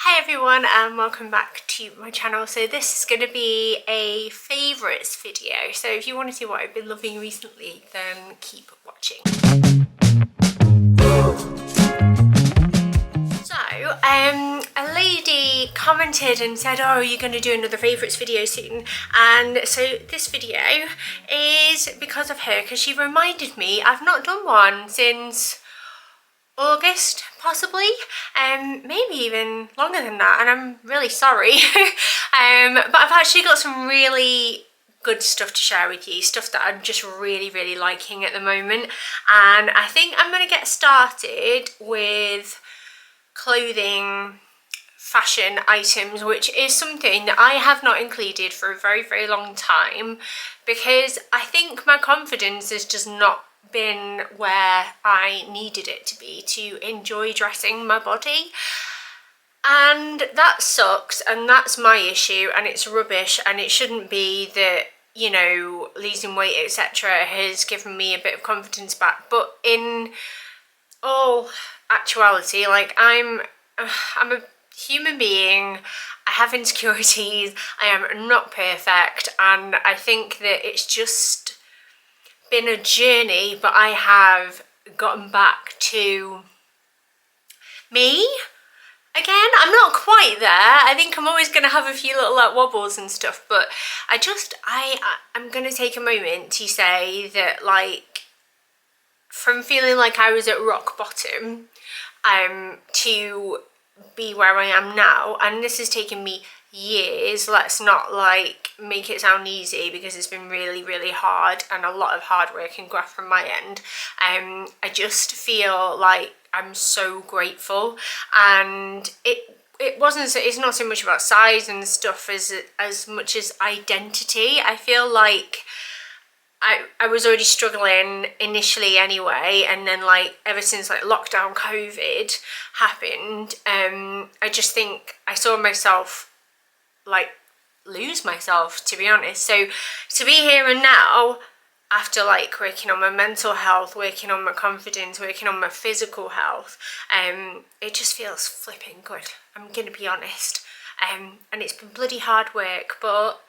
Hi everyone and welcome back to my channel. So this is going to be a favourites video, so if you want to see what I've been loving recently then keep watching. So a lady commented and said, oh, you're going to do another favourites video soon, and so this video is because of her, because she reminded me I've not done one since August, possibly, maybe even longer than that, and I'm really sorry. But I've actually got some really good stuff to share with you, stuff that I'm just really liking at the moment, and I think I'm going to get started with clothing, fashion items, which is something that I have not included for a very long time, because I think my confidence has just not been where I needed it to be to enjoy dressing my body, and that sucks, and that's my issue, and it's rubbish, and it shouldn't be that, you know, losing weight etc has given me a bit of confidence back. But in all actuality, like, I'm a human being, I have insecurities, I am not perfect, and I think that it's just been a journey, but I have gotten back to me again. I'm not quite there. I think I'm always going to have a few little like wobbles and stuff, but I'm going to take a moment to say that, like, from feeling like I was at rock bottom to be where I am now, and this has taken me years. Let's not like make it sound easy, because it's been really hard and a lot of hard work and graft from my end. I just feel like I'm so grateful, and it's not so much about size and stuff as much as identity. I feel like I was already struggling initially anyway, and then like ever since like lockdown COVID happened, I just think I saw myself like lose myself, to be honest. So to be here and now, after like working on my mental health, working on my confidence, working on my physical health, it just feels flipping good, I'm gonna be honest. And it's been bloody hard work, but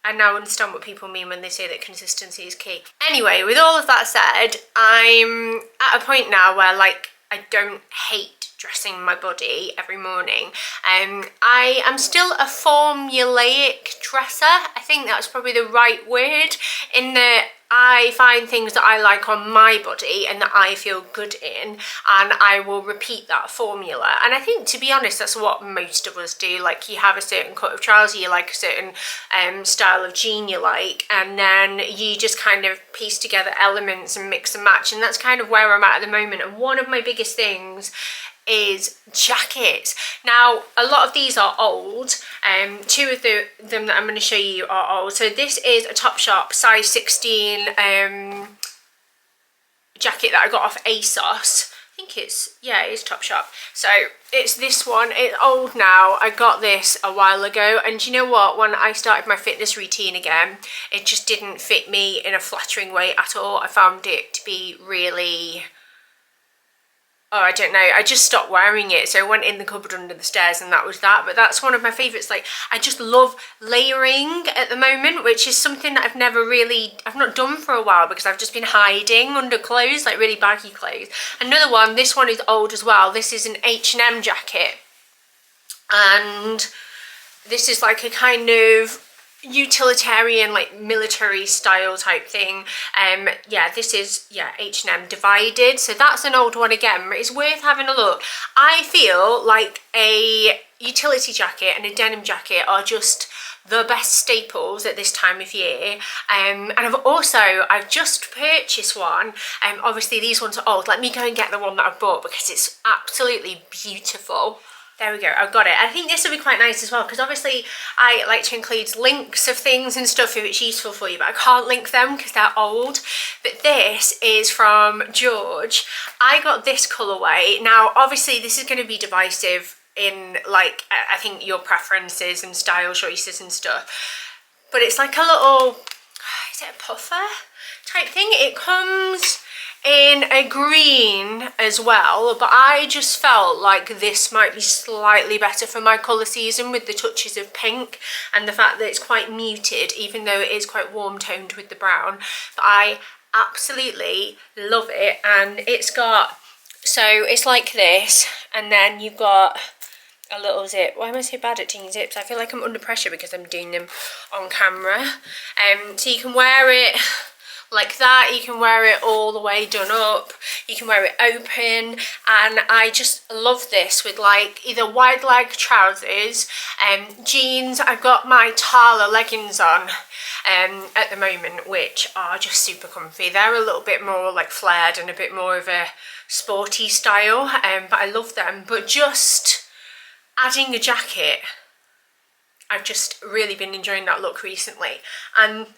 I now understand what people mean when they say that consistency is key. Anyway, with all of that said, I'm at a point now where like I don't hate dressing my body every morning. I am still a formulaic dresser. I think that's probably the right word, in that I find things that I like on my body and that I feel good in, and I will repeat that formula. And I think, to be honest, that's what most of us do. Like, you have a certain cut of trouser you like, a certain style of jean you like, and then you just kind of piece together elements and mix and match, and that's kind of where I'm at the moment. And one of my biggest things is jackets. Now, a lot of these are old. Two of them that I'm going to show you are old. So this is a Topshop size 16 jacket that I got off ASOS. I think it's Topshop. So it's this one. It's old now. I got this a while ago, and you know what, when I started my fitness routine again, it just didn't fit me in a flattering way at all. I found it to be really, I don't know, I just stopped wearing it, so I went in the cupboard under the stairs, and that was that. But that's one of my favourites. Like, I just love layering at the moment, which is something that I've not done for a while, because I've just been hiding under clothes, like really baggy clothes. Another one, this one is old as well. This is an H&M jacket, and this is like a kind of utilitarian, like military style type thing. This is H&M Divided, so that's an old one again, but it's worth having a look. I feel like a utility jacket and a denim jacket are just the best staples at this time of year. And I've just purchased one. Obviously these ones are old. Let me go and get the one that I bought, because it's absolutely beautiful. There we go, I've got it. I think this will be quite nice as well, because obviously I like to include links of things and stuff if it's useful for you, but I can't link them because they're old. But this is from George. I got this colourway. Now, obviously this is going to be divisive in, like, I think your preferences and style choices and stuff, but it's like a little, is it a puffer type thing? It comes in a green as well, but I just felt like this might be slightly better for my colour season with the touches of pink and the fact that it's quite muted, even though it is quite warm toned with the brown. But I absolutely love it, and it's got, so it's like this, and then you've got a little zip. Why am I so bad at doing zips? I feel like I'm under pressure because I'm doing them on camera. So you can wear it like that, you can wear it all the way done up, you can wear it open, and I just love this with like either wide leg trousers, jeans. I've got my Tala leggings on at the moment, which are just super comfy. They're a little bit more like flared and a bit more of a sporty style, but I love them. But just adding a jacket, I've just really been enjoying that look recently, and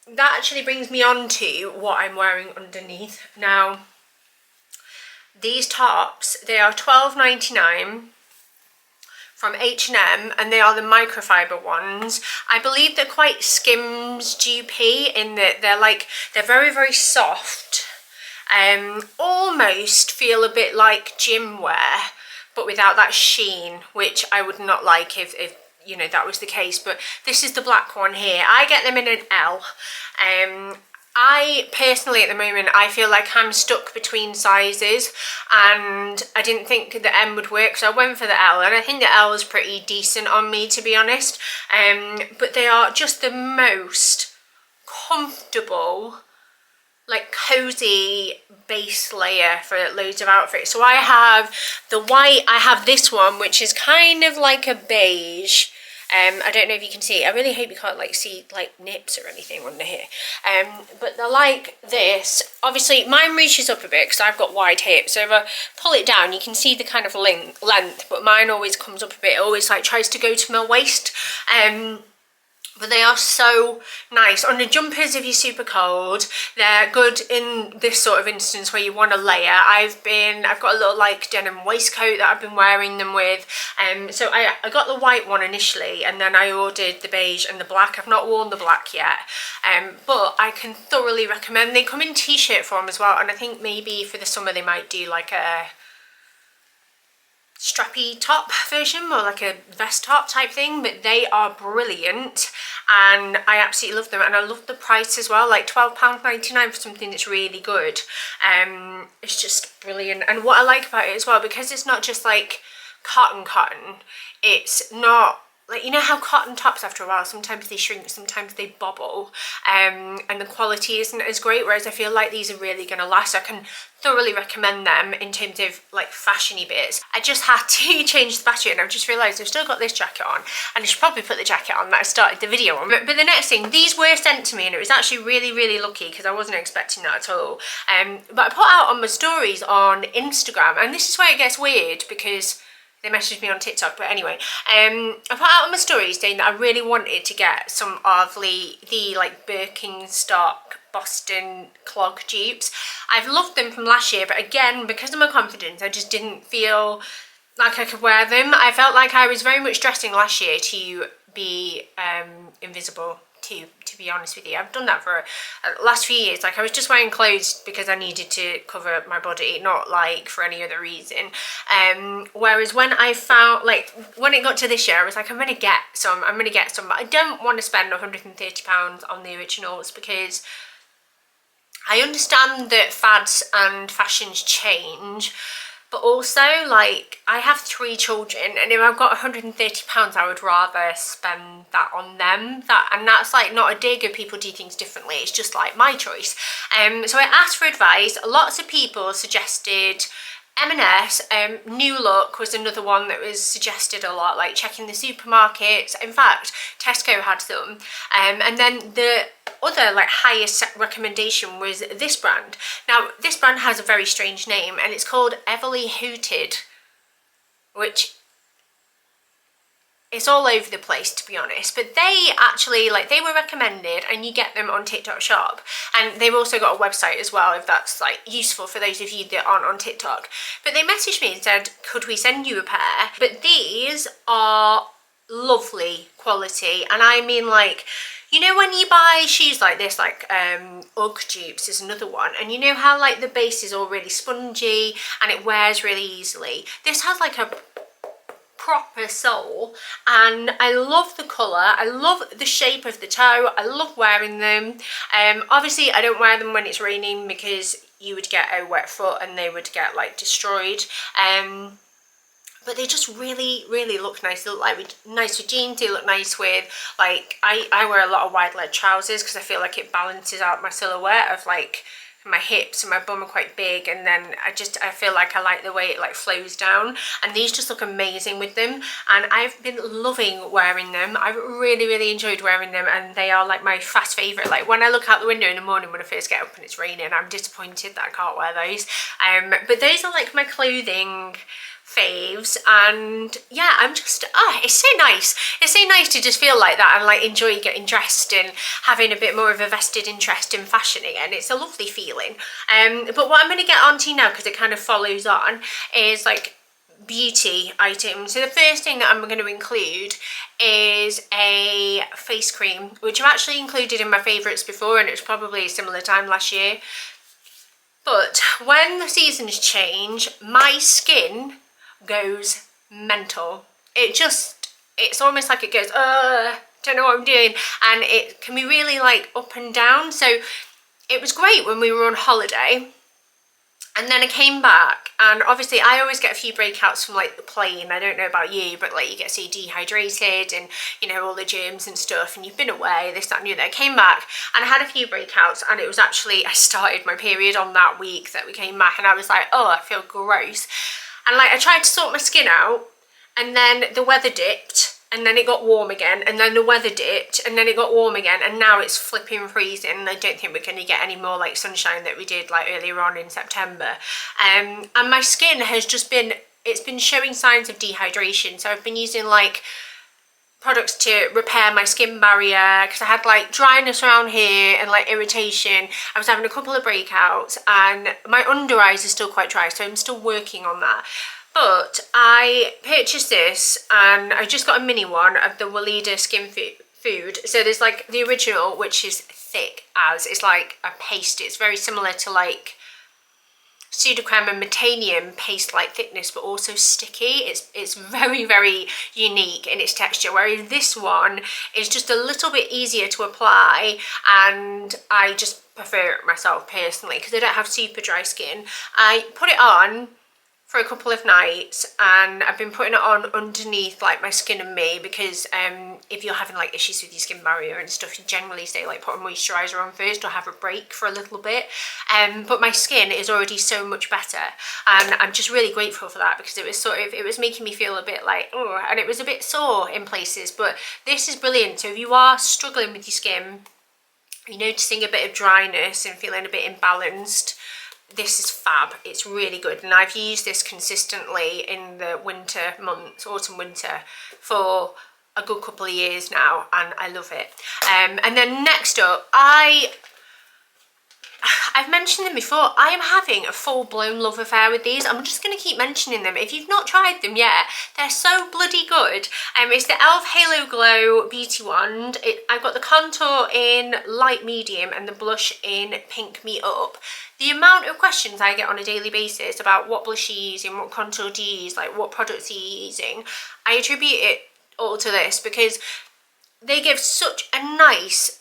that actually brings me on to what I'm wearing underneath. Now, these tops, they are £12.99 from H&M, and they are the microfiber ones. I believe they're quite Skims GP in that they're very, very soft, almost feel a bit like gym wear, but without that sheen, which I would not like if you know that was the case. But this is the black one here. I get them in an L. I personally at the moment, I feel like I'm stuck between sizes, and I didn't think the M would work, so I went for the L, and I think the L is pretty decent on me, to be honest. But they are just the most comfortable, like cozy base layer for loads of outfits. So I have the white, I have this one which is kind of like a beige. I don't know if you can see, I really hope you can't like see like nips or anything under here, but they're like this. Obviously mine reaches up a bit because I've got wide hips, so if I pull it down you can see the kind of length, but mine always comes up a bit, it always like tries to go to my waist. But they are so nice. On the jumpers if you're super cold, they're good in this sort of instance where you want to layer. I've got a little like denim waistcoat that I've been wearing them with. So I got the white one initially, and then I ordered the beige and the black. I've not worn the black yet, but I can thoroughly recommend. They come in t-shirt form as well, and I think maybe for the summer they might do like a strappy top version, or like a vest top type thing, but they are brilliant and I absolutely love them. And I love the price as well, like £12.99 for something that's really good. It's just brilliant. And what I like about it as well, because it's not just like cotton, it's not like, you know how cotton tops after a while, sometimes they shrink, sometimes they bobble, and the quality isn't as great, whereas I feel like these are really going to last. I can thoroughly recommend them in terms of like fashiony bits. I just had to change the battery, and I've just realised I've still got this jacket on, and I should probably put the jacket on that I started the video on. But the next thing, these were sent to me, and it was actually really, really lucky because I wasn't expecting that at all. But I put out on my stories on Instagram, and this is where it gets weird because they messaged me on TikTok, but anyway, I put out on my stories saying that I really wanted to get some of the like Birkenstock Boston clog dupes. I've loved them from last year, but again, because of my confidence, I just didn't feel like I could wear them. I felt like I was very much dressing last year to be invisible, to be honest with you. I've done that for the last few years. Like I was just wearing clothes because I needed to cover my body, not like for any other reason. Whereas when I found, like when it got to this year, I was like, I'm gonna get some, but I don't want to spend £130 on the originals because I understand that fads and fashions change, but also like I have 3 children, and if I've got £130 I would rather spend that on them. And that's like not a dig if people do things differently, it's just like my choice. So I asked for advice. Lots of people suggested M&S. New Look was another one that was suggested a lot, like checking the supermarkets. In fact, Tesco had them. And then the other like highest recommendation was this brand. Now this brand has a very strange name, and it's called Everly Hooted, which it's all over the place, to be honest. But they actually, like, they were recommended, and you get them on TikTok Shop, and they've also got a website as well, if that's like useful for those of you that aren't on TikTok. But they messaged me and said, could we send you a pair? But these are lovely quality, and I mean, like, You know when you buy shoes like this, like UGG dupes is another one, and you know how like the base is all really spongy and it wears really easily? This has like a proper sole, and I love the colour, I love the shape of the toe, I love wearing them. Obviously I don't wear them when it's raining because you would get a wet foot and they would get like destroyed. But they just really look nice. They look like nice with jeans. They look nice with, like, I wear a lot of wide leg trousers because I feel like it balances out my silhouette of like my hips and my bum are quite big, and then I feel like I like the way it like flows down, and these just look amazing with them, and I've been loving wearing them. I've really enjoyed wearing them, and they are like my fast favourite. Like when I look out the window in the morning when I first get up and it's raining, I'm disappointed that I can't wear those. But those are like my clothing faves, and yeah, I'm just, it's so nice. It's so nice to just feel like that and like enjoy getting dressed and having a bit more of a vested interest in fashion again. It's a lovely feeling. But what I'm going to get onto now, because it kind of follows on, is like beauty items. So the first thing that I'm going to include is a face cream, which I've actually included in my favourites before, and it was probably a similar time last year. But when the seasons change, my skin goes mental. It's almost like it goes, don't know what I'm doing, and it can be really like up and down. So it was great when we were on holiday, and then I came back, and obviously I always get a few breakouts from like the plane. I don't know about you, but like you get so dehydrated and you know all the germs and stuff, and you've been away, this, that and the other. I came back and I had a few breakouts, and it was actually, I started my period on that week that we came back, and I was like, oh, I feel gross. And like I tried to sort my skin out, and then the weather dipped, and then it got warm again, and then the weather dipped, and then it got warm again, and now it's flipping freezing. I don't think we're going to get any more like sunshine that we did like earlier on in September. And my skin has just been, it's been showing signs of dehydration. So I've been using like products to repair my skin barrier, because I had like dryness around here and like irritation. I was having a couple of breakouts, and my under eyes are still quite dry, so I'm still working on that. But I purchased this, and I just got a mini one of the Weleda Skin Food. So there's like the original, which is thick as, it's like a paste. It's very similar to like pseudocreme and metanium paste-like thickness, but also sticky. It's very unique in its texture, whereas this one is just a little bit easier to apply, and I just prefer it myself personally because I don't have super dry skin. I put it on for a couple of nights, and I've been putting it on underneath like my skin and me, because if you're having like issues with your skin barrier and stuff, you generally say like put a moisturiser on first or have a break for a little bit. But my skin is already so much better, and I'm just really grateful for that, because it was making me feel a bit like, oh, and it was a bit sore in places. But this is brilliant. So if you are struggling with your skin, you're noticing a bit of dryness and feeling a bit imbalanced, this is fab. It's really good, and I've used this consistently in the winter months, autumn winter, for a good couple of years now, and I love it. And then next up, I've mentioned them before. I am having a full-blown love affair with these. I'm just going to keep mentioning them. If you've not tried them yet, they're so bloody good. It's the e.l.f. Halo Glow Beauty Wand. I've got the contour in light medium and the blush in Pink Me Up. The amount of questions I get on a daily basis about what blush are you using, what contour do you use, like what products are you using, I attribute it all to this, because they give such a nice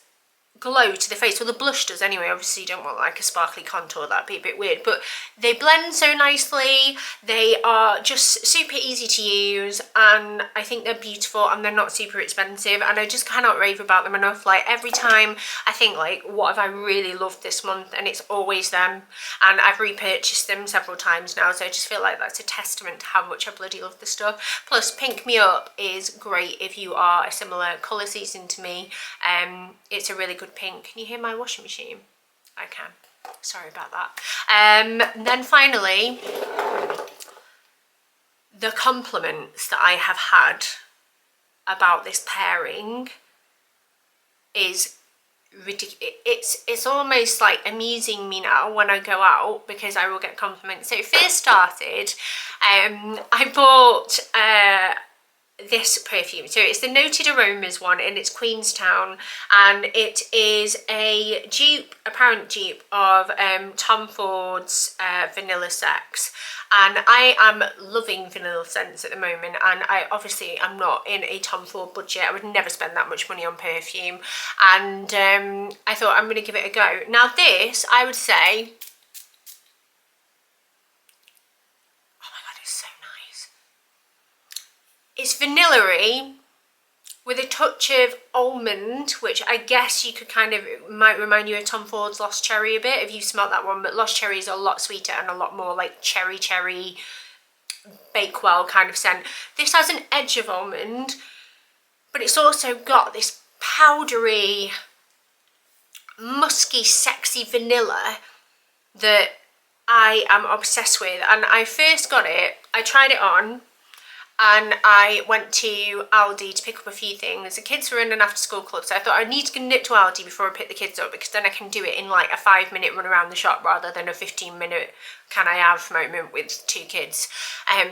glow to the face. Well, the blush does anyway. Obviously you don't want like a sparkly contour, that'd be a bit weird, but they blend so nicely. They are just super easy to use, and I think they're beautiful, and they're not super expensive, and I just cannot rave about them enough. Like every time I think like, what have I really loved this month, and it's always them, and I've repurchased them several times now, so I just feel like that's a testament to how much I bloody love the stuff. Plus Pink Me Up is great if you are a similar colour season to me. It's a really good pink. Can you hear my washing machine? I can. Sorry about that. Then finally, the compliments that I have had about this pairing is ridiculous. It's almost like amusing me now when I go out, because I will get compliments. So it first started, I bought this perfume. So it's the Noted Aromas one, and it's Queenstown, and it is a dupe, apparent dupe of Tom Ford's Vanilla Sex. And I am loving vanilla scents at the moment, and I obviously am not in a Tom Ford budget. I would never spend that much money on perfume, and I thought I'm going to give it a go. Now this, I would say, it's vanilla-y with a touch of almond, which I guess you could kind of, might remind you of Tom Ford's Lost Cherry a bit if you've smelled that one, but Lost Cherry is a lot sweeter and a lot more like cherry Bakewell kind of scent. This has an edge of almond, but it's also got this powdery, musky, sexy vanilla that I am obsessed with. And I first got it, I tried it on, and I went to Aldi to pick up a few things. The kids were in an after school club, so I thought I need to nip to Aldi before I pick the kids up, because then I can do it in like a 5-minute run around the shop rather than a 15-minute can I have moment with 2 kids.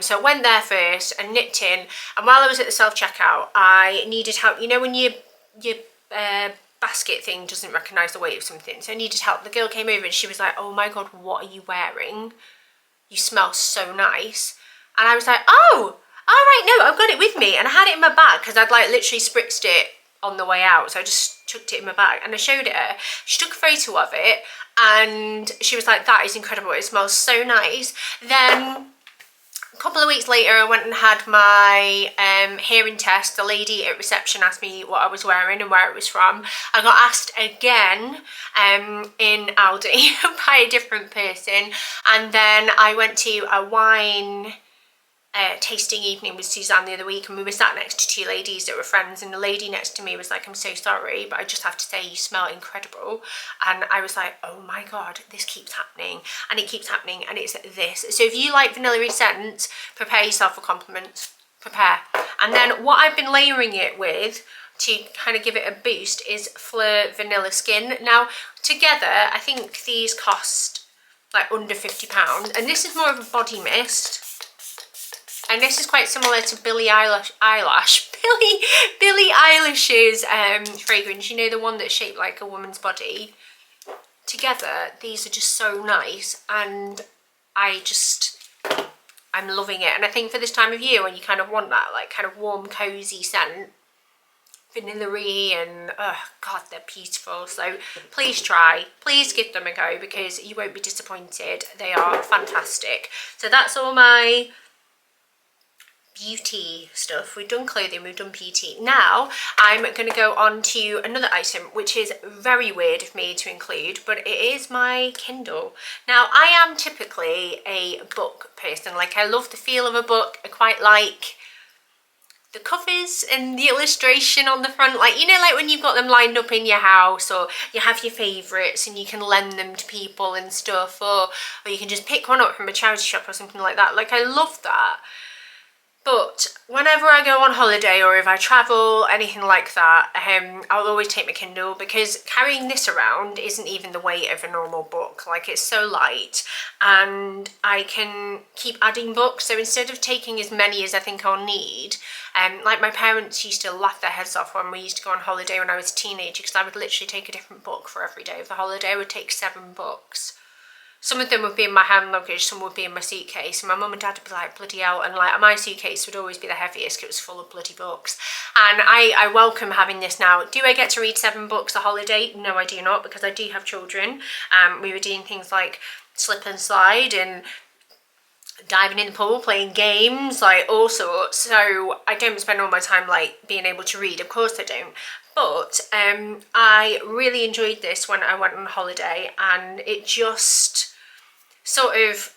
So I went there first and nipped in, and while I was at the self-checkout I needed help. You know when your basket thing doesn't recognise the weight of something, so I needed help. The girl came over and she was like, oh my god, what are you wearing? You smell so nice. And I was like, oh, all right, no, I've got it with me. And I had it in my bag because I'd like literally spritzed it on the way out. So I just chucked it in my bag and I showed it her. She took a photo of it and she was like, that is incredible. It smells so nice. Then a couple of weeks later, I went and had my hearing test. The lady at reception asked me what I was wearing and where it was from. I got asked again in Aldi by a different person. And then I went to a wine tasting evening with Suzanne the other week, and we were sat next to 2 ladies that were friends, and the lady next to me was like, I'm so sorry, but I just have to say you smell incredible. And I was like, oh my god, this keeps happening, and it keeps happening, and it's this. So if you like vanilla-y scents, prepare yourself for compliments. Prepare. And then what I've been layering it with to kind of give it a boost is Fleur Vanilla Skin. Now together I think these cost like under £50, and this is more of a body mist. And this is quite similar to Billie Eilish's fragrance, you know, the one that's shaped like a woman's body. Together, these are just so nice, and I'm loving it. And I think for this time of year when you kind of want that like kind of warm, cozy scent, vanilla-y, and oh god, they're beautiful. So please try, please give them a go, because you won't be disappointed. They are fantastic. So that's all my beauty stuff. We've done clothing, we've done beauty. Now I'm going to go on to another item which is very weird of me to include, but it is my Kindle. Now I am typically a book person. Like, I love the feel of a book. I quite like the covers and the illustration on the front, like, you know, like when you've got them lined up in your house, or you have your favourites and you can lend them to people and stuff, or you can just pick one up from a charity shop or something like that. Like, I love that. But whenever I go on holiday, or if I travel, anything like that, I'll always take my Kindle, because carrying this around isn't even the weight of a normal book. Like, it's so light, and I can keep adding books. So instead of taking as many as I think I'll need, like my parents used to laugh their heads off when we used to go on holiday when I was a teenager, because I would literally take a different book for every day of the holiday. I would take 7 books. Some of them would be in my hand luggage, some would be in my suitcase. And my mum and dad would be like, bloody hell. And like, my suitcase would always be the heaviest because it was full of bloody books. And I welcome having this now. Do I get to read 7 books a holiday? No, I do not, because I do have children. We were doing things like slip and slide and diving in the pool, playing games, like all sorts. So I don't spend all my time like being able to read. Of course I don't. But I really enjoyed this when I went on holiday, and it just sort of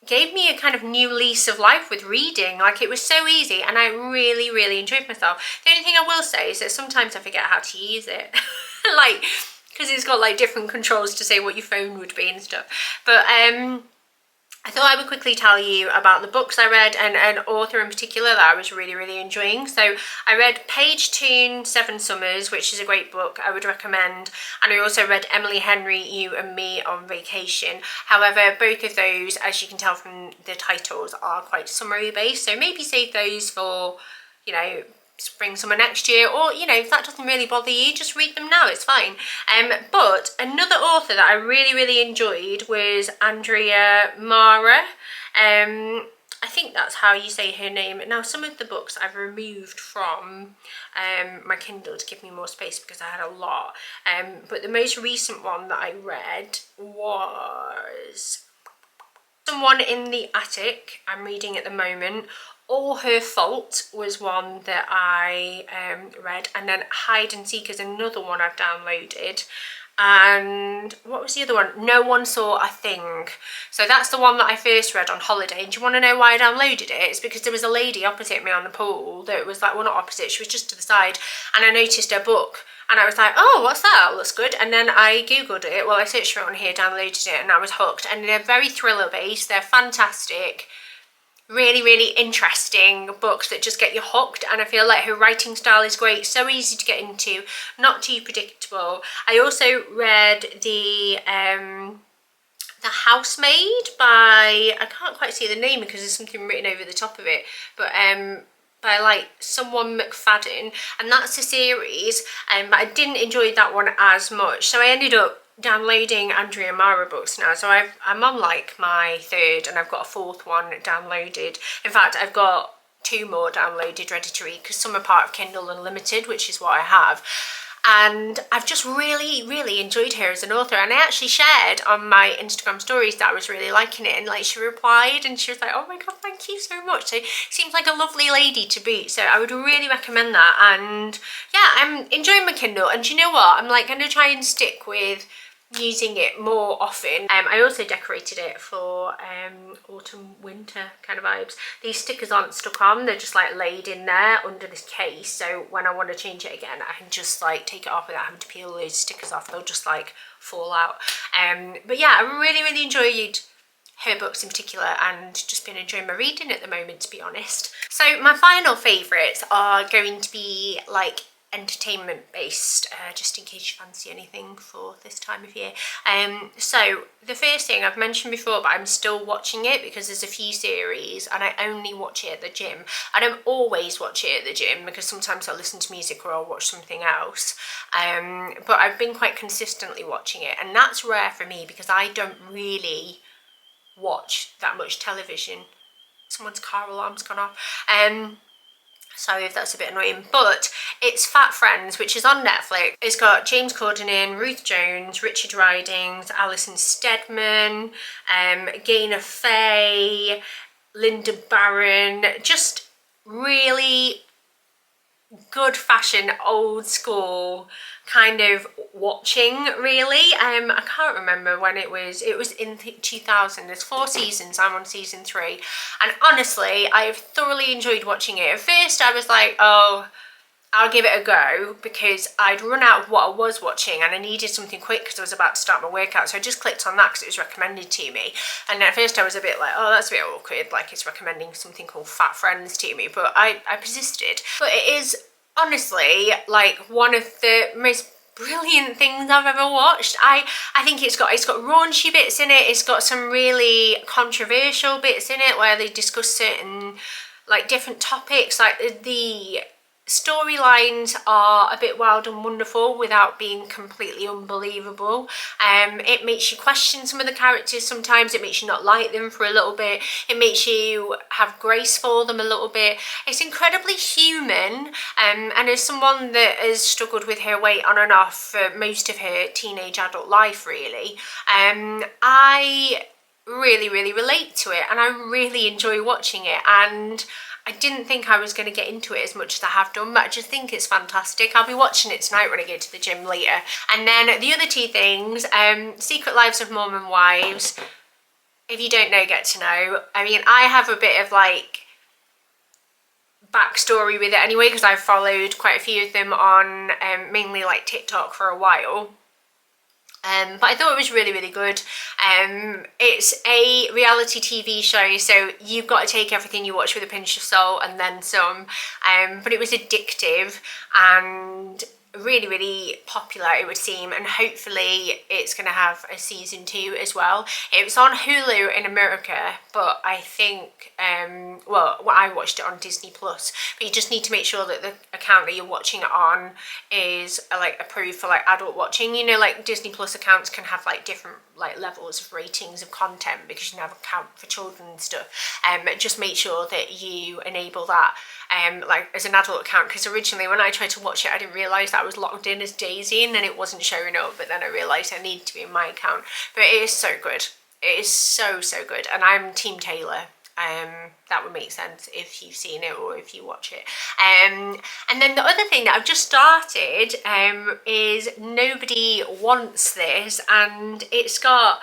gave me a kind of new lease of life with reading. Like, it was so easy, and I really, really enjoyed myself. The only thing I will say is that sometimes I forget how to use it. Like, because it's got like different controls to say what your phone would be and stuff. But I thought I would quickly tell you about the books I read, and an author in particular that I was really, really enjoying. So I read Page Toon, 7 Summers, which is a great book I would recommend. And I also read Emily Henry, You and Me on Vacation. However, both of those, as you can tell from the titles, are quite summary based. So maybe save those for you know, spring summer next year, or you know, if that doesn't really bother you, just read them now, it's fine. But another author that I really enjoyed was Andrea Mara. I think that's how you say her name. Now, some of the books I've removed from my Kindle to give me more space because I had a lot. But the most recent one that I read was Someone in the Attic. I'm reading at the moment. All Her Fault was one that I read, and then Hide and Seek is another one I've downloaded. And what was the other one? No One Saw a Thing. So that's the one that I first read on holiday. And do you want to know why I downloaded it? It's because there was a lady opposite me on the pool that was like, well, not opposite, she was just to the side, and I noticed her book and I was like, oh, what's that? Looks good. And then I googled it. Well, I searched for it on here, downloaded it, and I was hooked. And they're very thriller based, they're fantastic, really interesting books that just get you hooked. And I feel like her writing style is great, so easy to get into, not too predictable. I also read the Housemaid by, I can't quite see the name because there's something written over the top of it, but by like someone McFadden, and that's a series, but I didn't enjoy that one as much, so I ended up downloading Andrea Mara books now. So I'm on like my third, and I've got a fourth one downloaded. In fact, I've got 2 more downloaded ready to read because some are part of Kindle Unlimited, which is what I have. And I've just really enjoyed her as an author, and I actually shared on my Instagram stories that I was really liking it, and like she replied and she was like, oh my god, thank you so much. So seems like a lovely lady to boot, so I would really recommend that. And yeah, I'm enjoying my Kindle, and you know what, I'm like going to try and stick with using it more often. I also decorated it for autumn winter kind of vibes. These stickers aren't stuck on, they're just like laid in there under this case, so when I want to change it again I can just like take it off without having to peel those stickers off. They'll just like fall out. But yeah, I really enjoyed her books in particular, and just been enjoying my reading at the moment, to be honest. So my final favourites are going to be like entertainment based, just in case you fancy anything for this time of year. So the first thing I've mentioned before, but I'm still watching it because there's a few series and I only watch it at the gym. I don't always watch it at the gym because sometimes I'll listen to music or I'll watch something else, but I've been quite consistently watching it, and that's rare for me because I don't really watch that much television. Someone's car alarm's gone off. Sorry if that's a bit annoying, but it's Fat Friends, which is on Netflix. It's got James Corden in, Ruth Jones, Richard Ridings, Alison Steadman, Gaynor Faye, Linda Barron. Just really good fashion, old school kind of watching, really. I can't remember when it was in 2000. There's 4 seasons, I'm on season 3, and honestly I have thoroughly enjoyed watching it. At first I was like, oh, I'll give it a go, because I'd run out of what I was watching and I needed something quick because I was about to start my workout, so I just clicked on that because it was recommended to me. And at first I was a bit like, oh, that's a bit awkward, like it's recommending something called Fat Friends to me, but I persisted. But it is honestly like one of the most brilliant things I've ever watched. I think it's got raunchy bits in it, it's got some really controversial bits in it where they discuss certain like different topics, like the storylines are a bit wild and wonderful without being completely unbelievable. It makes you question some of the characters sometimes, it makes you not like them for a little bit, it makes you have grace for them a little bit. It's incredibly human, and as someone that has struggled with her weight on and off for most of her teenage adult life, really, I really relate to it, and I really enjoy watching it. And I didn't think I was going to get into it as much as I have done, but I just think it's fantastic. I'll be watching it tonight when I go to the gym later. And then the other 2 things, Secret Lives of Mormon Wives. If you don't know, get to know. I mean, I have a bit of like backstory with it anyway, because I've followed quite a few of them on mainly like TikTok for a while. But I thought it was really good. It's a reality TV show, so you've got to take everything you watch with a pinch of salt and then some. But it was addictive, and really, really popular, it would seem, and hopefully it's going to have a season 2 as well. It was on Hulu in America, but I think well, I watched it on Disney Plus, but you just need to make sure that the account that you're watching it on is like approved for like adult watching. You know, like Disney Plus accounts can have like different like levels of ratings of content because you can have an account for children and stuff. Just make sure that you enable that like as an adult account, because originally when I tried to watch it I didn't realise that I was logged in as Daisy and then it wasn't showing up, but then I realised I need to be in my account. But it is so good, it is so good, and I'm Team Taylor. That would make sense if you've seen it or if you watch it. And then the other thing that I've just started is Nobody Wants This, and it's got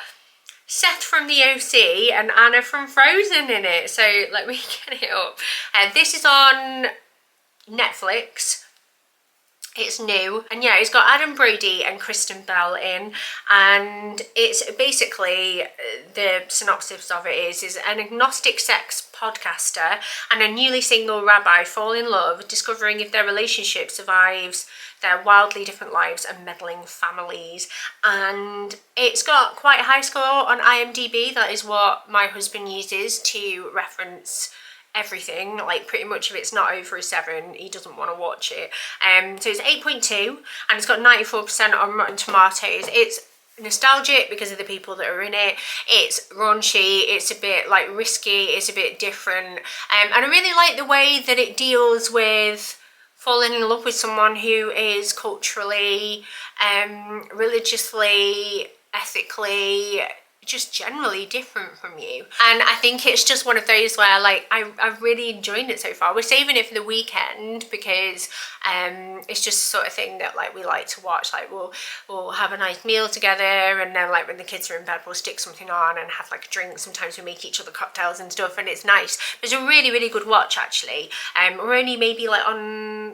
Seth from the OC and Anna from Frozen in it. So let me get it up. This is on Netflix. It's new, and yeah, it's got Adam Brody and Kristen Bell in, and it's basically, the synopsis of it is an agnostic sex podcaster and a newly single rabbi fall in love, discovering if their relationship survives their wildly different lives and meddling families. And it's got quite a high score on IMDb. That is what my husband uses to reference everything. Like pretty much if it's not over a 7, he doesn't want to watch it. So it's 8.2 and it's got 94% on Rotten Tomatoes. It's nostalgic because of the people that are in it. It's raunchy, it's a bit like risky, it's a bit different, and I really like the way that it deals with falling in love with someone who is culturally, religiously, ethically, just generally different from you. And I think it's just one of those where like I've really enjoyed it so far. We're saving it for the weekend because it's just the sort of thing that like we like to watch. Like we'll have a nice meal together, and then like when the kids are in bed we'll stick something on and have like a drink. Sometimes we make each other cocktails and stuff, and it's nice. It's a really good watch actually. We're only maybe like on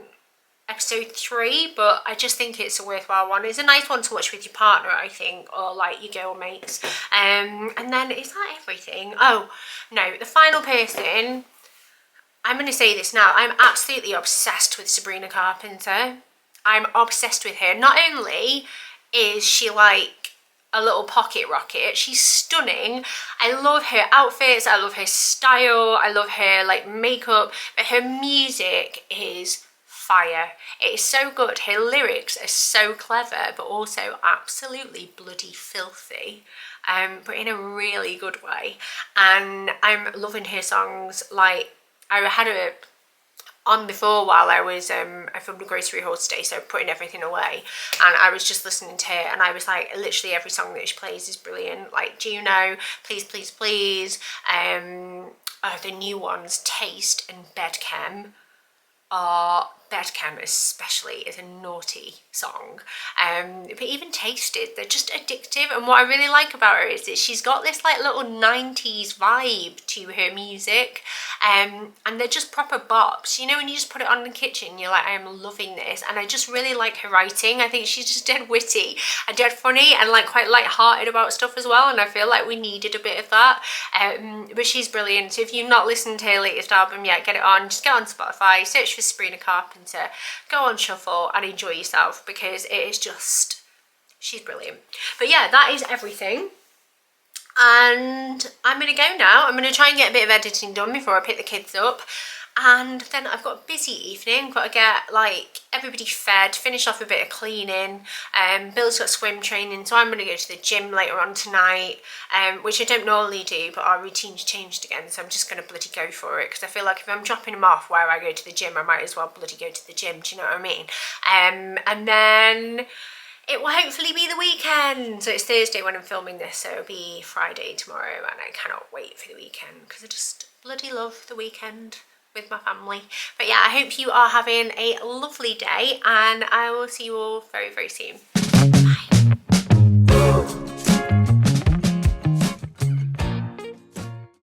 episode 3, but I just think it's a worthwhile one. It's a nice one to watch with your partner, I think, or like your girl mates. And then is that everything? Oh no, the final person, I'm going to say this now, I'm absolutely obsessed with Sabrina Carpenter. I'm obsessed with her. Not only is she like a little pocket rocket, she's stunning. I love her outfits, I love her style, I love her like makeup, but her music is fire. It is so good. Her lyrics are so clever, but also absolutely bloody filthy, but in a really good way. And I'm loving her songs. Like I had her on before while I was I filmed a grocery haul today, so putting everything away, and I was just listening to her and I was like, literally every song that she plays is brilliant. Like Juno, Please Please Please, the new ones, Taste and Bedchem. Bedchem especially is a naughty song, but even Tasted, they're just addictive. And what I really like about her is that she's got this like little 90s vibe to her music, and they're just proper bops, you know, when you just put it on in the kitchen you're like, I am loving this. And I just really like her writing. I think she's just dead witty and dead funny and like quite light-hearted about stuff as well, and I feel like we needed a bit of that. But she's brilliant. So if you've not listened to her latest album yet, get it on. Just get on Spotify, search for Sabrina Carpenter, go on shuffle and enjoy yourself, because it is just, she's brilliant. But yeah, that is everything, and I'm gonna go now. I'm gonna try and get a bit of editing done before I pick the kids up, and then I've got a busy evening. Got to get like everybody fed, finish off a bit of cleaning. Bill's got swim training, so I'm going to go to the gym later on tonight, which I don't normally do, but our routine's changed again, so I'm just going to bloody go for it, because I feel like if I'm dropping him off where I go to the gym, I might as well bloody go to the gym. Do you know what I mean? And then it will hopefully be the weekend. So it's Thursday when I'm filming this, so it'll be Friday tomorrow, and I cannot wait for the weekend because I just bloody love the weekend with my family. But yeah, I hope you are having a lovely day, and I will see you all very soon.